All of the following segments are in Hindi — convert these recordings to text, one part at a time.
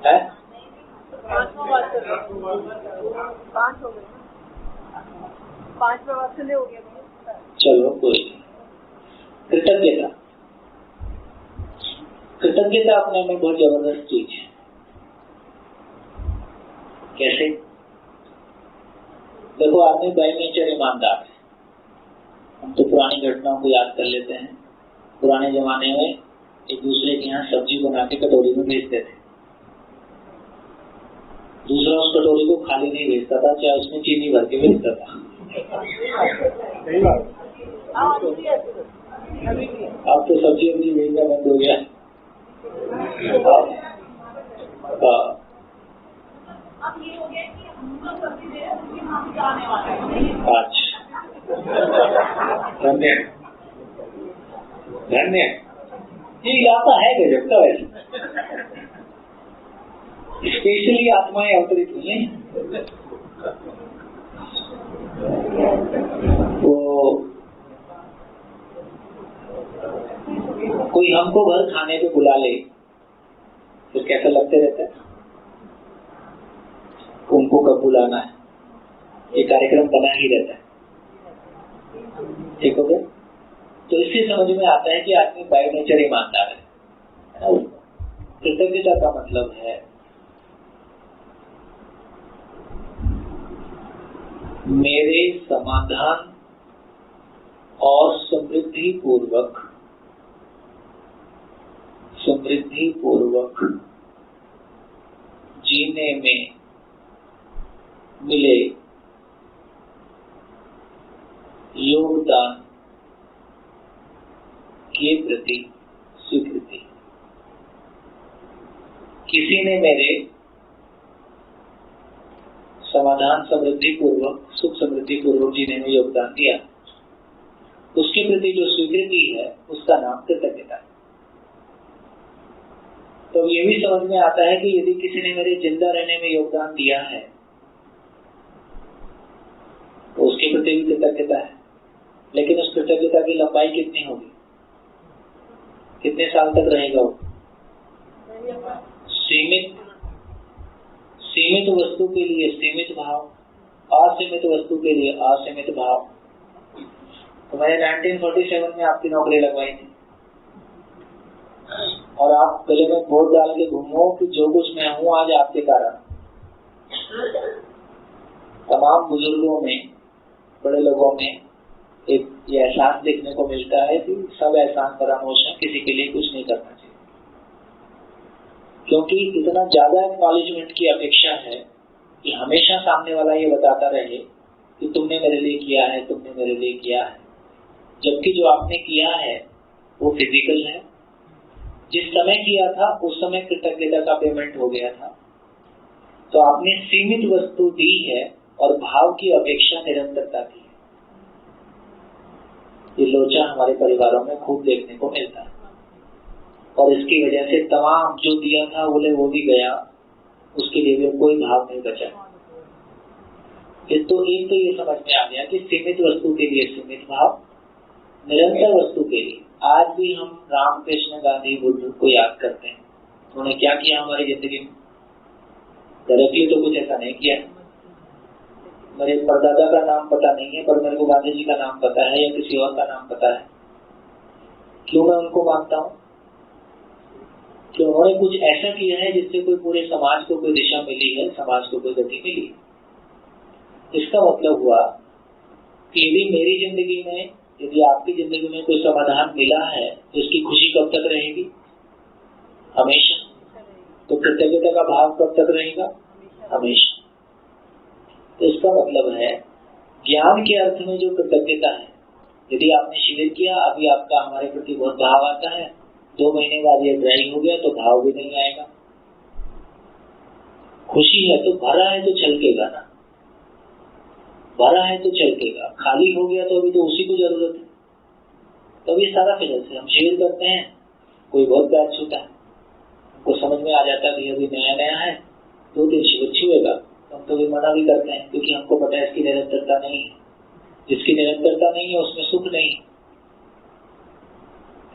है? 5 वात्सल्य हो गया। चलो कोई नहीं। कृतज्ञता, कृतज्ञता अपने में बहुत जबरदस्त चीज है। कैसे? देखो, आदमी बाय नेचर ईमानदार है। हम तो पुरानी घटनाओं को याद कर लेते हैं। पुराने जमाने में एक दूसरे के यहाँ सब्जी बना के कटोरी में भेजते थे। दूसरा उस कटोरी को खाली नहीं भेजता था, चाहे उसमें चीनी भर के भेजता था। अब तो सब्जी वब्जी भेजना बंद हो गया। अब ये हो गया कि हम लोग सब्जी दे रहे हैं, उसके हम जाने वाले हैं। धन्य धन्य, ये इलाका है गजब का। वैसे स्पेशली आत्माएं अवतरित हुई हैं। वो कोई हमको घर खाने पे बुला ले तो कैसा लगते रहता है? उनको कब बुलाना है, ये कार्यक्रम बना ही रहता है। ठीक हो गया? तो इससे समझ में आता है कि आदमी बाय नेचर ईमानदार है। कृतज्ञता का मतलब है मेरे समाधान और समृद्धि पूर्वक जीने में मिले योगदान के प्रति स्वीकृति। किसी ने मेरे समाधान समृद्धि पूर्वक, सुख समृद्धि पूर्वक जीने में योगदान दिया, उसके प्रति जो स्वीकृति है उसका नाम कृतज्ञता है। तो ये भी समझ में आता है कि यदि किसी ने मेरे जिंदा रहने में योगदान दिया है तो उसके प्रति भी कृतज्ञता है। लेकिन उस कृतज्ञता की लंबाई कितनी होगी, कितने साल तक रहेगा वो? सीमित वस्तु के लिए सीमित भाव, असीमित वस्तु के लिए असीमित भाव। तो मैंने 1947 में आपकी नौकरी लगवाई थी और आप गले में वोट डाल के घूमो कि जो कुछ मैं हूं आज आपके कारण। तमाम बुजुर्गों में, बड़े लोगों में एक ये एहसास देखने को मिलता है कि सब एहसान फरामोश है, किसी के लिए कुछ नहीं करना चाहिए। क्योंकि इतना ज्यादा एक्नॉलेजमेंट की अपेक्षा है कि हमेशा सामने वाला ये बताता रहे कि तुमने मेरे लिए किया है, तुमने मेरे लिए किया है। जबकि जो आपने किया है वो फिजिकल है। जिस समय किया था उस समय कृतज्ञता का पेमेंट हो गया था। तो आपने सीमित वस्तु दी है और भाव की अपेक्षा निरंतरता की है। ये लोचा हमारे परिवारों में खूब देखने को मिलता है और इसकी वजह से तमाम जो दिया था बोले वो भी गया, उसके लिए भी कोई भाव नहीं बचा। एक तो ये समझ में आ गया कि सीमित वस्तु के लिए सीमित भाव, निरंतर वस्तु के लिए। आज भी हम रामकृष्ण गांधी बुद्ध को याद करते हैं। उन्होंने क्या किया हमारी जिंदगी में? डायरेक्टली तो कुछ ऐसा नहीं किया। मेरे परदादा का नाम पता नहीं है पर मेरे को गांधी जी का नाम पता है या किसी और का नाम पता है। क्यों मैं उनको मानता हूँ? कि उन्होंने कुछ ऐसा किया है जिससे कोई पूरे समाज को कोई दिशा मिली है, समाज को कोई गति मिली है। इसका मतलब हुआ कि यदि मेरी जिंदगी में, यदि आपकी जिंदगी में कोई समाधान मिला है तो इसकी खुशी कब तक रहेगी? हमेशा। तो कृतज्ञता का भाव कब तक रहेगा? हमेशा। तो इसका मतलब है ज्ञान के अर्थ में जो कृतज्ञता है, यदि आपने शिविर किया, अभी आपका हमारे प्रति बहुत भाव आता है, 2 महीने बाद ये ड्राई हो गया तो भाव भी नहीं आएगा। खुशी है तो भरा है तो छलकेगा ना, भरा है तो छलकेगा। खाली हो गया तो अभी तो उसी को जरूरत है। तो ये सारा फिर से हम शिविर करते हैं, कोई बहुत पैर छूटा है, हमको समझ में आ जाता है कि अभी नया नया है, 2-3 शिविर छुएगा, हम तो भी मना भी करते हैं क्योंकि हमको पता है इसकी निरंतरता नहीं है। जिसकी निरंतरता नहीं है उसमें सुख नहीं है।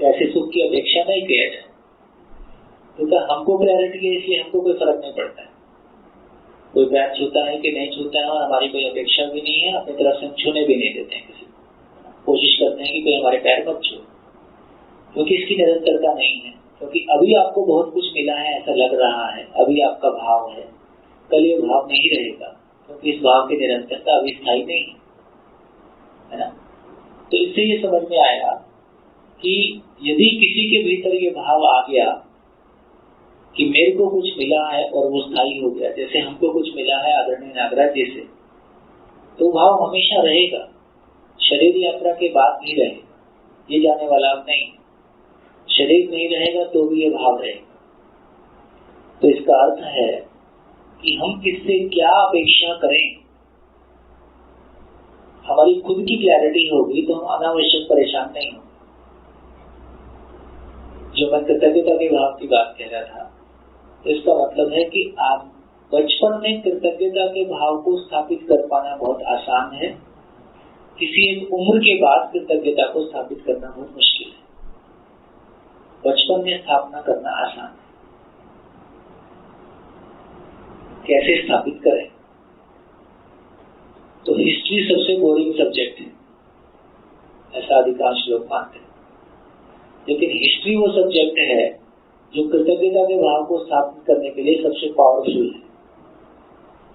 ऐसे सुख की अपेक्षा नहीं किया जाए। क्योंकि हमको प्रायोरिटी है, इसलिए हमको कोई फर्क नहीं पड़ता है। कोई पैर छूता है कि नहीं छूता है और हमारी कोई अपेक्षा भी नहीं है, अपनी तरफ से हम छूने भी नहीं देते हैं किसी को। कोशिश करते हैं कि कोई हमारे पैर मत छू, क्योंकि इसकी निरंतरता नहीं है। क्योंकि अभी आपको बहुत कुछ मिला है ऐसा लग रहा है, अभी आपका भाव है, कल ये भाव नहीं रहेगा, क्योंकि इस भाव की निरंतरता अभी स्थायी नहीं है ना। तो इससे ये समझ में आया कि यदि किसी के भीतर ये भाव आ गया कि मेरे को कुछ मिला है और वो स्थायी हो गया, जैसे हमको कुछ मिला है आदरणीय नागराज जी से, तो भाव हमेशा रहेगा, शरीर यात्रा के बाद नहीं रहेगा, ये जाने वाला अब नहीं। शरीर नहीं रहेगा तो भी ये भाव रहेगा। तो इसका अर्थ है कि हम किससे क्या अपेक्षा करें, हमारी खुद की क्लैरिटी होगी तो हम अनावश्यक परेशान नहीं होंगे। जो मैं कृतज्ञता के भाव की बात कह रहा था, तो इसका मतलब है कि आप बचपन में कृतज्ञता के भाव को स्थापित कर पाना बहुत आसान है, किसी एक उम्र के बाद कृतज्ञता को स्थापित करना बहुत मुश्किल है। बचपन में स्थापना करना आसान है। कैसे स्थापित करें? तो हिस्ट्री सबसे बोरिंग सब्जेक्ट है, ऐसा अधिकांश लोग मानते हैं। लेकिन हिस्ट्री वो सब्जेक्ट है जो कृतज्ञता के भाव को स्थापित करने के लिए सबसे पावरफुल है।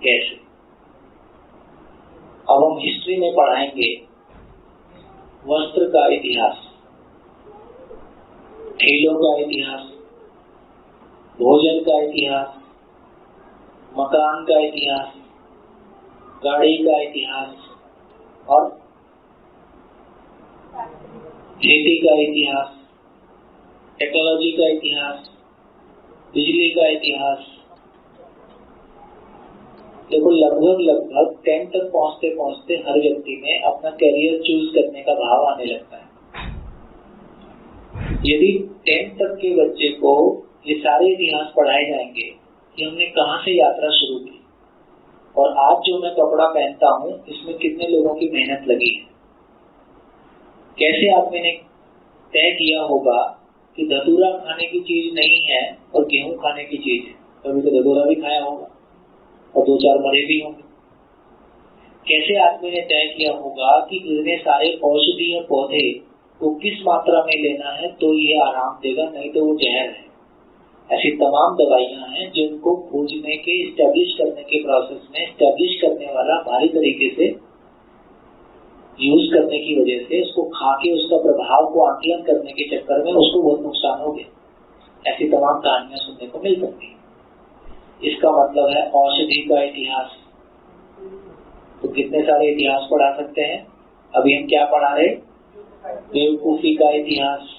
कैसे? अब हम हिस्ट्री में पढ़ाएंगे वस्त्र का इतिहास, खेलों का इतिहास, भोजन का इतिहास, मकान का इतिहास, गाड़ी का इतिहास और खेती का इतिहास, टेक्नोलॉजी का इतिहास, बिजली का इतिहास। देखो लगभग 10 तक पहुंचते पहुंचते हर व्यक्ति में अपना कैरियर चूज करने का भाव आने लगता है। यदि 10 तक के बच्चे को ये सारे इतिहास पढ़ाए जाएंगे कि हमने कहां से यात्रा शुरू की और आज जो मैं कपड़ा पहनता हूं इसमें कितने लोगों की मेहनत लगी है, कैसे आदमी ने तय किया होगा कि धतूरा खाने की चीज नहीं है और गेहूं खाने की चीज है, कभी तो धतूरा भी खाया होगा और 2-4 मरे भी होंगे। कैसे आदमी ने तय किया होगा कि इतने सारे औषधीय पौधे को किस मात्रा में लेना है तो ये आराम देगा, नहीं तो वो जहर है। ऐसी तमाम दवाइयां हैं जिनको खोजने के, स्टैब्लिश करने के प्रोसेस में स्टैब्लिश करने वाला भारी तरीके से यूज करने की वजह से उसको खा के उसका प्रभाव को आकलन करने के चक्कर में उसको बहुत नुकसान हो गया। ऐसी तमाम कहानियां सुनने को मिल सकती है। इसका मतलब है औषधि का इतिहास। तो कितने सारे इतिहास पढ़ा सकते हैं। अभी हम क्या पढ़ा रहे? बेवकूफी का इतिहास,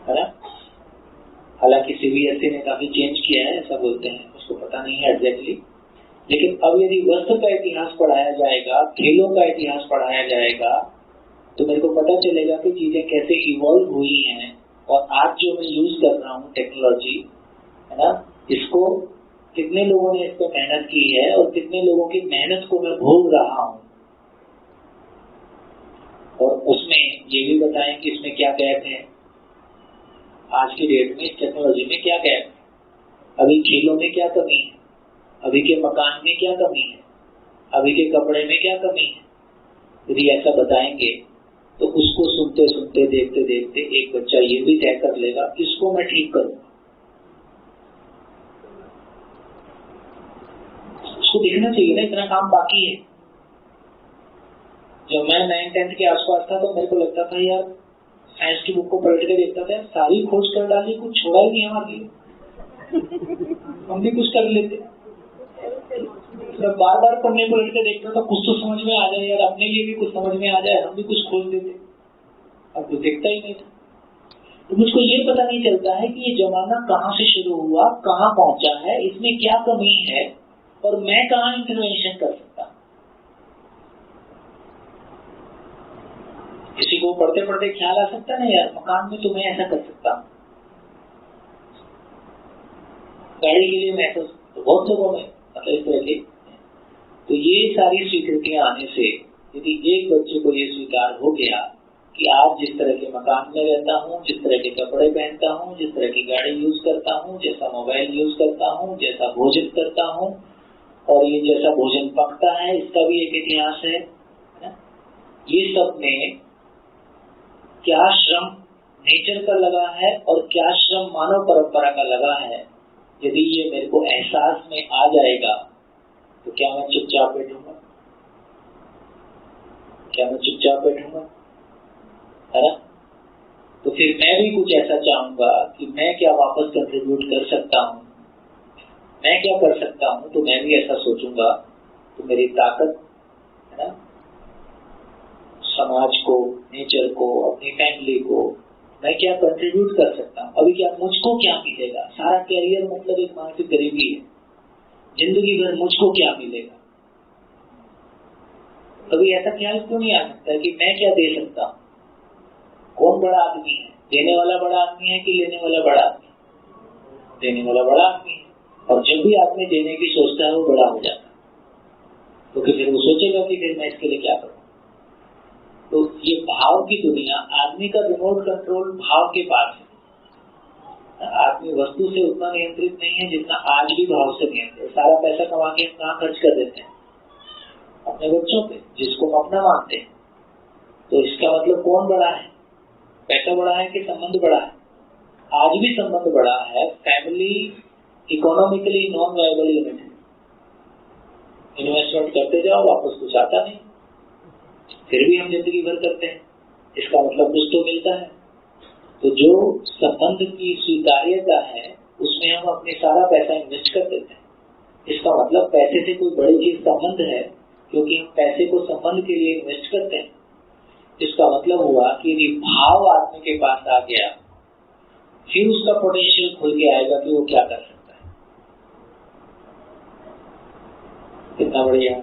है ना। हालांकि सीबीएसई ने काफी चेंज किया है, ऐसा बोलते हैं, उसको पता नहीं है एग्जैक्टली। लेकिन अब यदि वस्त्र का इतिहास पढ़ाया जाएगा, खेलों का इतिहास पढ़ाया जाएगा, तो मेरे को पता चलेगा कि चीजें कैसे इवॉल्व हुई हैं। और आज जो मैं यूज कर रहा हूँ टेक्नोलॉजी, है ना, इसको कितने लोगों ने इस पर मेहनत की है और कितने लोगों की मेहनत को मैं भोग रहा हूँ। और उसमें ये भी बताएं कि इसमें क्या गैप है, आज की डेट में टेक्नोलॉजी में क्या गैप है, अभी खेलों में क्या कमी है, अभी के मकान में क्या कमी है, अभी के कपड़े में क्या कमी है। यदि ऐसा बताएंगे तो उसको सुनते सुनते, देखते देखते एक बच्चा ये भी तय कर लेगा इसको मैं ठीक करूंगा। उसको दिखना चाहिए ना इतना काम बाकी है। जब मैं 9th-10th के आसपास था तो मेरे को लगता था यार साइंस की बुक को पलट के देखता था, सारी खोज कर डाली, कुछ छोड़ा ही नहीं हमारे लिए। हम भी कुछ कर लेते। जब बार बार पढ़ने को पलट के देखता था, कुछ तो समझ में आ जाए यार, अपने लिए भी कुछ समझ में आ जाए, हम भी कुछ खोज देते। अब कुछ दिखता ही नहीं था। तो मुझको ये पता नहीं चलता है कि ये जमाना कहाँ से शुरू हुआ, कहाँ पहुंचा है, इसमें क्या कमी है और मैं कहाँ इंटरवेंशन कर सकता। किसी को पढ़ते पढ़ते ख्याल आ सकता है ना यार, मकान में तो मैं ऐसा कर सकता हूँ, गाड़ी के लिए मैं ऐसा, तो बहुत लोगों में मतलब इस तरह के। तो ये सारी स्वीकृतियां आने से यदि एक बच्चे को ये स्वीकार हो गया कि आज जिस तरह के मकान में रहता हूँ, जिस तरह के कपड़े पहनता हूँ, जिस तरह की गाड़ी यूज करता हूँ, जैसा मोबाइल यूज करता हूँ, जैसा भोजन करता हूँ, और ये जैसा भोजन पकता है इसका भी एक इतिहास है ना? ये सब में क्या श्रम नेचर का लगा है और क्या श्रम मानव परंपरा का लगा है, यदि ये मेरे को एहसास में आ जाएगा तो क्या मैं चुपचाप बैठूंगा? क्या मैं चुपचाप बैठूंगा? है ना? तो फिर मैं भी कुछ ऐसा चाहूंगा कि मैं क्या वापस कंट्रीब्यूट कर सकता हूँ, मैं क्या कर सकता हूँ, तो मैं भी ऐसा सोचूंगा। तो मेरी ताकत है ना, समाज को, नेचर को, अपनी फैमिली को मैं क्या कंट्रीब्यूट कर सकता हूँ, अभी क्या मुझको क्या मिलेगा। सारा कैरियर मतलब एक मानसिक गरीबी है, जिंदगी भर मुझको क्या मिलेगा। कभी ऐसा ख्याल क्यों नहीं आ सकता कि मैं क्या दे सकता हूँ? कौन बड़ा आदमी है? देने वाला बड़ा आदमी है कि लेने वाला बड़ा आदमी? देने वाला बड़ा आदमी है। और जब भी आदमी देने की सोचता है वो बड़ा हो जाता है, तो फिर वो सोचेगा कि फिर मैं इसके लिए क्या करूं। तो ये भाव की दुनिया, आदमी का रिमोट कंट्रोल भाव के पास है। आदमी वस्तु से उतना नियंत्रित नहीं है जितना आज भी भाव से नियंत्रित है। सारा पैसा कमा के कहाँ खर्च कर देते हैं? अपने बच्चों पे, जिसको हम अपना मानते हैं। तो इसका मतलब कौन बड़ा है? पैसा बड़ा है कि संबंध बड़ा है? आज भी संबंध बड़ा है। Family economically non viable unit है। इन्वेस्टमेंट करते जाओ, वापस कुछ आता नहीं, फिर भी हम जिंदगी भर करते हैं, इसका मतलब कुछ तो मिलता है। तो जो संबंध की स्वीकार्यता है उसमें हम अपने सारा पैसा इन्वेस्ट कर देते हैं। इसका मतलब पैसे से कोई बड़ी चीज संबंध है, क्योंकि हम पैसे को संबंध के लिए इन्वेस्ट करते हैं। इसका मतलब हुआ कि यदि भाव आदमी के पास आ गया, फिर उसका पोटेंशियल खुल के आएगा कि वो क्या कर सकता है। कितना बढ़िया।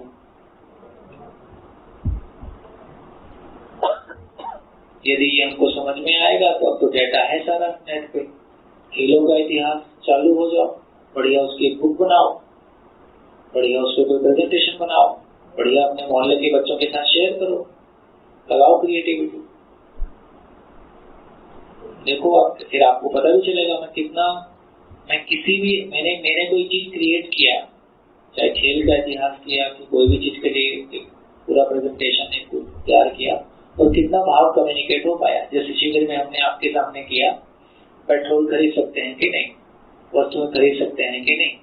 यदि ये हमको समझ में आएगा तो अब तो डेटा है सारा नेट पे। खेलों का इतिहास चालू हो जाओ, बढ़िया उसकी एक बुक बनाओ, बढ़िया उस पर कोई प्रेजेंटेशन बनाओ, बढ़िया अपने मोहल्ले के बच्चों के साथ शेयर करो, लगाओ क्रिएटिविटी। देखो आप, फिर आपको पता भी चलेगा मैं किसी भी मैंने कोई चीज क्रिएट किया, चाहे खेल का इतिहास किया कि कोई भी चीज के लिए पूरा प्रेजेंटेशन एक तैयार किया, और कितना भाव कम्युनिकेट हो पाया। जैसे शिविर में हमने आपके सामने किया, पेट्रोल खरीद सकते हैं कि नहीं, वस्तुएं खरीद सकते हैं कि नहीं,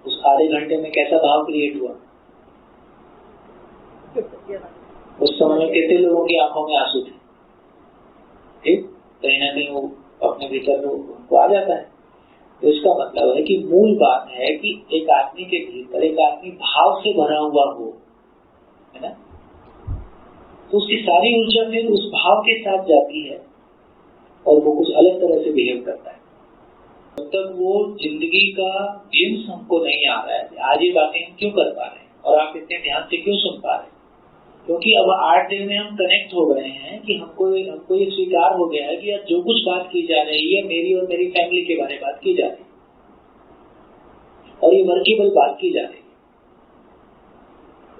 उस आधे घंटे में कैसा भाव क्रिएट हुआ। उस समय में कितने लोगों की आंखों में आंसू थे। ठीक, कहीं ना कहीं वो अपने भीतर उनको आ जाता है। तो इसका मतलब है कि मूल बात है कि एक आदमी के भीतर एक आदमी भाव से भरा हुआ हो, है ना, तो उसकी सारी ऊर्जा फिर उस भाव के साथ जाती है और वो कुछ अलग तरह से बिहेव करता है। जब तक वो जिंदगी का गेम्स हमको नहीं आ रहा है, आज ये बातें हम क्यों कर पा रहे हैं और आप इतने ध्यान से क्यों सुन पा रहे हैं? क्योंकि अब 8 दिन में हम कनेक्ट हो गए हैं कि हमको ये स्वीकार हो गया है कि यार जो कुछ बात की जा रही है मेरी और मेरी फैमिली के बारे में बात की जा रही है, और ये वर्केबल बात की जा रही है।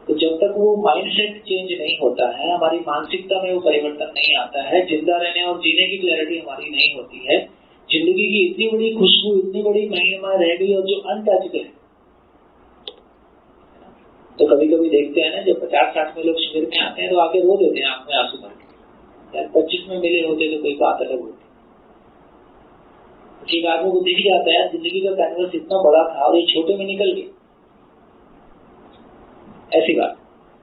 तो जब तक वो माइंडसेट चेंज नहीं होता है, हमारी मानसिकता में वो परिवर्तन नहीं आता है, जिंदा रहने और जीने की क्लैरिटी हमारी नहीं होती है, जिंदगी की इतनी बड़ी खुशबू, इतनी बड़ी महिमा रह गई और जो अनटचड है। तो कभी कभी देखते हैं ना, जब 50-60 में लोग शिविर में आते हैं तो आके रो देते हैं, आंख में आंसू भर के। यार 25 में मिले होते तो कोई बात अलग होती। ठीक, आदमी को दिख जाता है जिंदगी का कैनवस इतना बड़ा था और ये छोटे में निकल गया, ऐसी बात।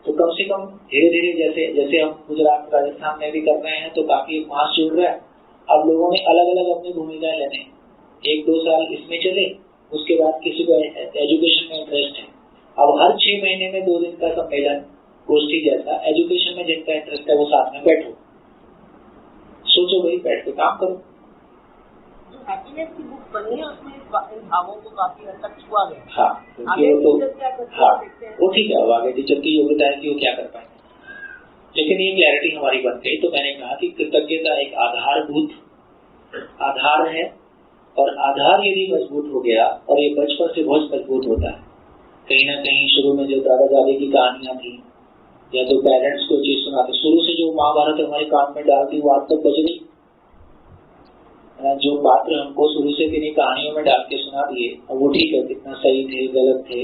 तो कम से कम धीरे धीरे जैसे हम गुजरात राजस्थान में भी कर रहे हैं तो काफी मास जुड़ रहा है। अब लोगों ने अलग अलग अपनी भूमिकाएं लेने, 1-2 साल इसमें चले, उसके बाद किसी को एजुकेशन में इंटरेस्ट है, अब हर 6 महीने में 2 दिन का सम्मेलन, गोष्ठी जैसा एजुकेशन में जिनका इंटरेस्ट है वो साथ में बैठो, सोचो भाई, बैठ के काम करो। हैप्पीनेस की बुक बनी है, उसमें इन भावों को काफी हद तक छुआ गया। हाँ, क्योंकि वो तो वो ठीक है, अब आगे टीचर की योग्यता है कि वो क्या कर पाए, लेकिन ये क्लैरिटी हमारी बन गई। तो मैंने कहा कि कृतज्ञता एक आधारभूत आधार है, और आधार यदि मजबूत हो गया, और ये बचपन से बहुत मजबूत होता है। कहीं ना कहीं शुरू में जो दादा दादी की कहानियां थी, या तो पेरेंट्स को चीज सुनाते, शुरू से जो महाभारत हमारे कान में डालती वो आज तक बज गई। जो पात्र हमको शुरू से किन्हीं कहानियों में डाल के सुना दिए, अब वो ठीक है, कितना सही थे गलत थे,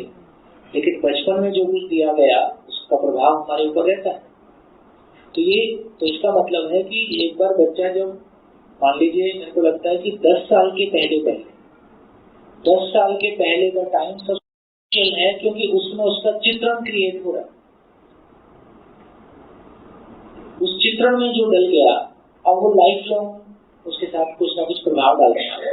लेकिन बचपन में जो कुछ दिया गया उसका प्रभाव हमारे ऊपर रहता है। तो इसका मतलब है कि एक बार बच्चा जब, मान लीजिए मेरे को लगता है कि 10 साल के पहले 10 साल के पहले का टाइम सबसे है, क्योंकि उसमें उसका चित्रण क्रिएट हो रहा है। उस चित्रण में जो डल गया, अब वो लाइफ लॉन्ग उसके साथ कुछ ना कुछ प्रभाव डालेगा।